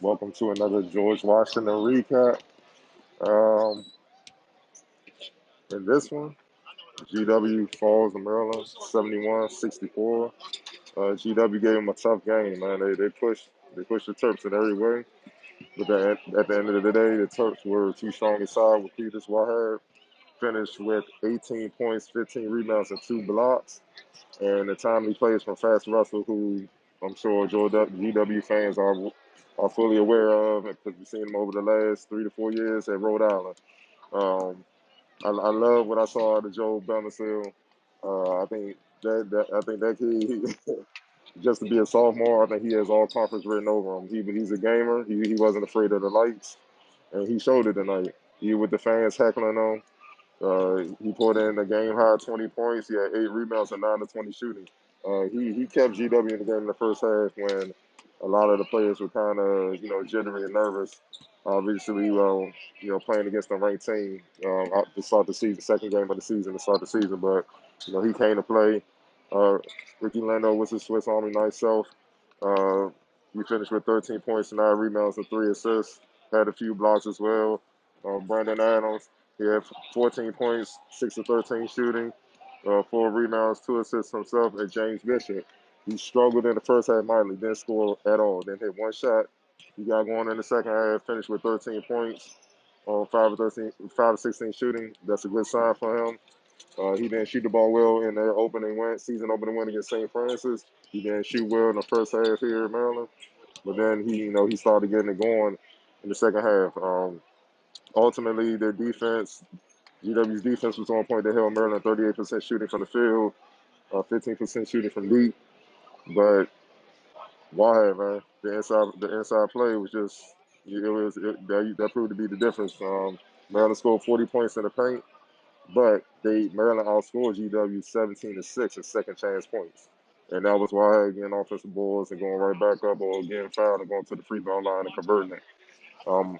Welcome to another George Washington recap. Um, in this one, GW falls to Maryland 71-64. GW gave them a tough game, man. They pushed the Terps in every way. But at the end of the day, the Terps were too strong inside with Qudus Wahab. Finished with 18 points, 15 rebounds, and 2 blocks. And the timely plays from Fast Russell, who I'm sure GW fans are fully aware of because we've seen him over the last 3 to 4 years at Rhode Island. Um, I love what I saw out of Joe Bamisile. I think that kid, just to be a sophomore, I think he has all conference written over him. He's a gamer. He wasn't afraid of the lights, and he showed it tonight. He with the fans heckling him. He put in a game high 20 points. He had 8 rebounds and 9 to 20 shooting. He kept GW in the game in the first half when a lot of the players were kind of jittery and nervous. Obviously, playing against a ranked team to start the season, second game of the season to start the season. But he came to play. Ricky Lindo was his Swiss Army knife self. Uh, he finished with 13 points, 9 rebounds, and 3 assists. Had a few blocks as well. Brandon Adams. He had 14 points, 6 to 13 shooting, 4 rebounds, 2 assists himself. And James Bishop, he struggled in the first half mightily, didn't score at all, didn't hit one shot. He got going in the second half, finished with 13 points, 5 to 16 shooting. That's a good sign for him. He didn't shoot the ball well in their season opening win against St. Francis. He didn't shoot well in the first half here in Maryland, but then he started getting it going in the second half. Ultimately, their defense, GW's defense was on point. They held Maryland 38% shooting from the field, 15% shooting from deep. But Wahab, man, the inside play was just that proved to be the difference. Maryland scored 40 points in the paint, but Maryland outscored GW 17-6 in second chance points. And that was Wahab getting offensive boards and going right back up or getting fouled and going to the free throw line and converting it. Um,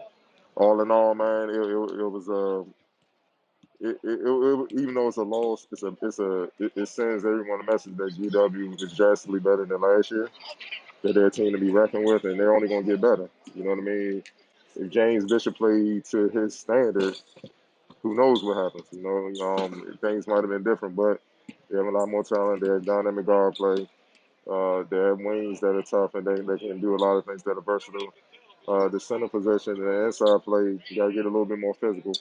all in all, man, it was even though it's a loss, it sends everyone a message that GW is drastically better than last year. That they're a team to be reckoned with, and they're only going to get better. You know what I mean? If James Bishop played to his standard, who knows what happens? Things might have been different, but they have a lot more talent. They have dynamic guard play. They have wings that are tough, and they can do a lot of things that are versatile. The center position and the inside play, you got to get a little bit more physical.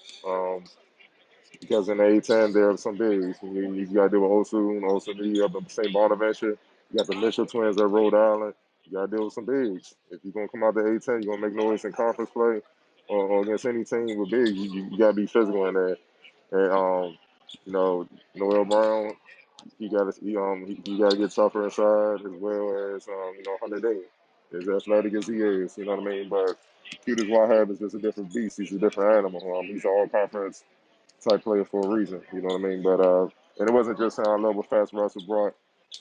Because in the A10, there are some bigs. You got to deal with Osu, you have the St. Bonaventure. You got the Mitchell twins at Rhode Island. You got to deal with some bigs. If you're going to come out the A10, you're going to make noise in conference play or against any team with bigs. You got to be physical in there. And, Noel Brown, he got to get tougher inside as well as, Hunter Day. As athletic as he is, you know what I mean? But Qudus Wahab is just a different beast. He's a different animal. He's an all-conference type player for a reason. You know what I mean? But and it wasn't just how I love what Fast Russell brought.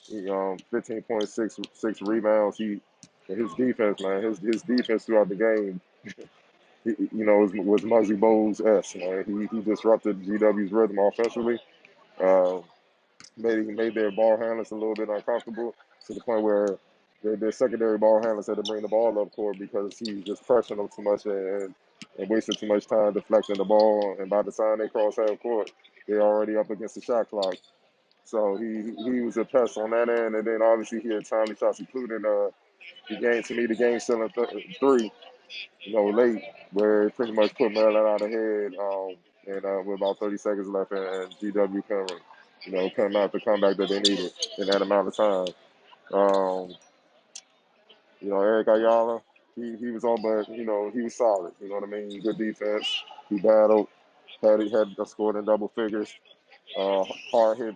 15.6 rebounds. His defense, man. His defense throughout the game, was Muggsy Bogues-esque. Man, he disrupted GW's rhythm offensively. Uh, made their ball handlers a little bit uncomfortable to the point where their secondary ball handlers had to bring the ball up court because he was just pressuring them too much and wasted too much time deflecting the ball. And by the time they cross half court, they're already up against the shot clock. So he was a pest on that end. And then obviously he had timely shots, including the game selling three, late, where it pretty much put Maryland out ahead. And with about 30 seconds left, and GW couldn't mount the comeback that they needed in that amount of time. Um, Eric Ayala, he was on, but he was solid. You know what I mean? Good defense. He battled. Had scored in double figures. Uh, hard hit,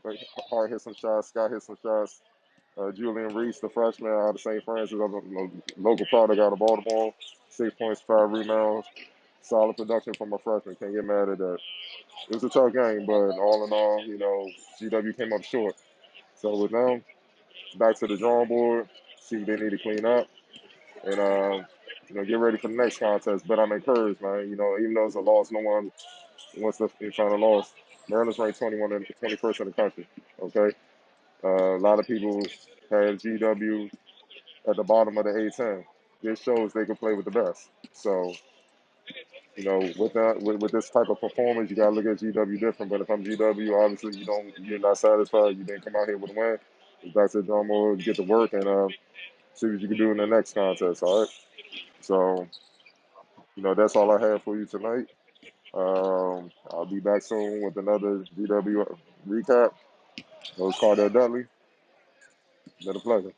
hard hit some shots. Scott hit some shots. Julian Reese, the freshman out of St. Francis, local product out of Baltimore, 6 points, 5 rebounds. Solid production from a freshman. Can't get mad at that. It was a tough game, but all in all, GW came up short. So with them, back to the drawing board, see what they need to clean up, and get ready for the next contest. But I'm encouraged, man. Even though it's a loss, no one wants to find a loss. Maryland's ranked 21 and 21st in the country. Okay, A lot of people have GW at the bottom of the A10. This shows they can play with the best. So, with that, with this type of performance, you gotta look at GW different. But if I'm GW, obviously you're not satisfied. You didn't come out here with a win. It's back to the drum board, get to work, and see what you can do in the next contest. All right. So, that's all I have for you tonight. I'll be back soon with another GW recap. It was Cardell Dudley. Been a pleasure.